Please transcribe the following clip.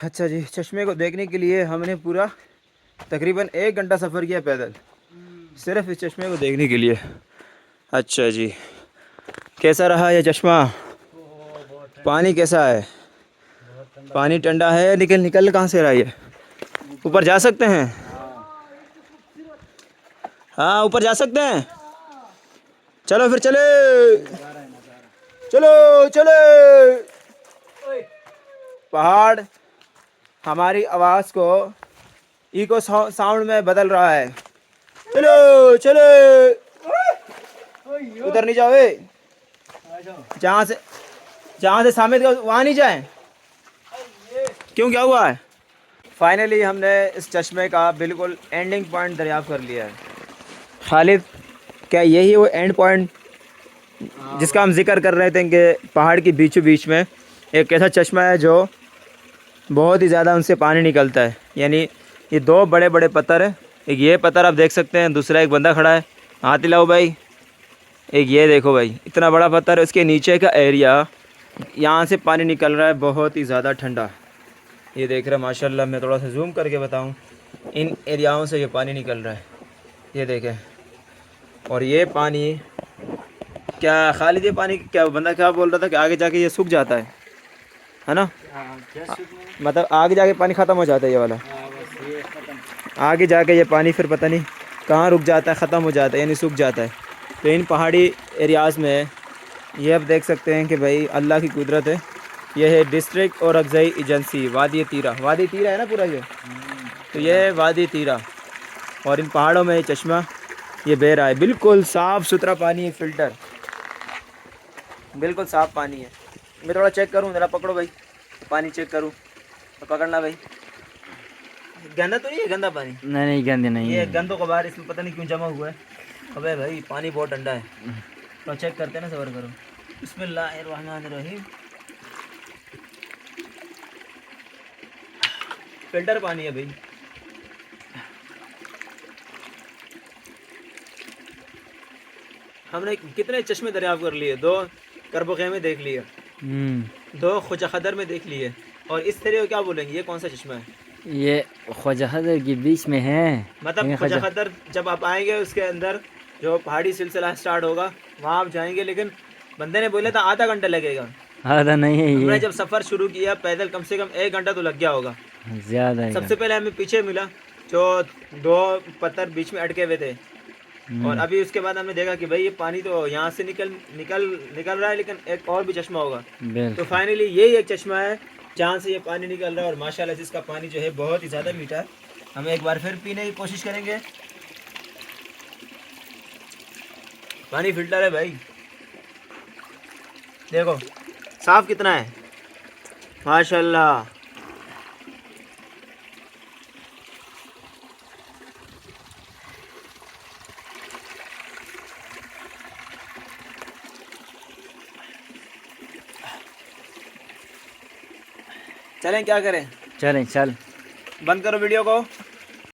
अच्छा जी, चश्मे को देखने के लिए हमने पूरा तकरीबन 1 घंटा सफ़र किया पैदल, सिर्फ इस चश्मे को देखने के लिए। अच्छा जी, कैसा रहा ये चश्मा? पानी कैसा है? पानी ठंडा है, लेकिन निकल कहाँ से रहा है ये? ऊपर जा सकते हैं? हाँ, ऊपर जा सकते हैं। चलो फिर चले, चलो चलो। पहाड़ हमारी आवाज़ को इको साउंड में बदल रहा है। चलो चलो, उधर नहीं जाओ, जहाँ से सामित वहाँ नहीं जाए। क्यों, क्या हुआ है? फाइनली हमने इस चश्मे का बिल्कुल एंडिंग पॉइंट दरियाफ्त कर लिया है। खालिद, क्या यही वो एंड पॉइंट जिसका हम जिक्र कर रहे थे कि पहाड़ के बीचों बीच में एक ऐसा चश्मा है जो बहुत ही ज़्यादा उनसे पानी निकलता है? यानी ये दो बड़े बड़े पत्थर है, एक ये पत्थर आप देख सकते हैं, दूसरा एक बंदा खड़ा है, हाथ हिलाओ भाई। एक ये देखो भाई, इतना बड़ा पत्थर है, उसके नीचे का एरिया, यहाँ से पानी निकल रहा है बहुत ही ज़्यादा ठंडा। ये देख रहे हैं माशाल्लाह, मैं थोड़ा सा जूम करके बताऊँ, इन एरियाओं से ये पानी निकल रहा है, ये देखें। और ये पानी क्या खालिद, ये पानी क्या बंदा क्या बोल रहा था कि आगे जाके ये सूख जाता है ना? मतलब आगे जाके पानी ख़त्म हो जाता है ये वाला, आगे जाके ये पानी फिर पता नहीं कहाँ रुक जाता है, ख़त्म हो जाता है, यानी सूख जाता है। तो इन पहाड़ी एरियाज़ में ये आप देख सकते हैं कि भाई अल्लाह की कुदरत है। ये है डिस्ट्रिक्ट और अगज़ई एजेंसी वादी तीरा, वादी तीरा है ना पूरा ये, तो ये है वादी तीरा। और इन पहाड़ों में ये चश्मा ये बह रहा है, बिल्कुल साफ़ सुथरा पानी है, फ़िल्टर, बिल्कुल साफ़ पानी है। मैं थोड़ा चेक करूँ, ज़रा पकड़ो भाई, पानी चेक करूँ, तो पकड़ना भाई। गंदा तो नहीं है? गंदा पानी नहीं, गंदे नहीं ये है। गंदों का बाहर इसमें पता नहीं क्यों जमा हुआ है। अबे भाई पानी बहुत ठंडा है, तो चेक करते हैं ना, सबर करो। बिस्मिल्लाहिर्रहमानिर्रहीम। फिल्टर पानी है भाई। हमने कितने चश्मे दरियाफ्त कर लिए, 2 करबो खेमे देख लिए, 2 ख्वाजा खदर में देख लिए, और इस तरह को क्या बोलेंगे, ये कौन सा चश्मा है? ये ख्वाजा खदर के बीच में है। मतलब ख्वाजा खदर जब आप आएंगे उसके अंदर जो पहाड़ी सिलसिला स्टार्ट होगा वहाँ आप जाएंगे, लेकिन बंदे ने बोला था आधा घंटा लगेगा। आधा नहीं है हमने ये, जब सफ़र शुरू किया पैदल कम से कम 1 घंटा तो लग गया होगा। ज़्यादा है। सबसे पहले हमें पीछे मिला जो 2 पत्थर बीच में अटके हुए थे, और अभी उसके बाद हमने देखा कि भाई ये पानी तो यहाँ से निकल रहा है, लेकिन एक और भी चश्मा होगा। तो फाइनली यही एक चश्मा है जहाँ से ये पानी निकल रहा है, और माशाल्लाह से इसका पानी जो है बहुत ही ज़्यादा मीठा है। हम एक बार फिर पीने की कोशिश करेंगे। पानी फिल्टर है भाई, देखो साफ़ कितना है माशाल्लाह। चलें क्या करें? चलें, चल बंद करो वीडियो को।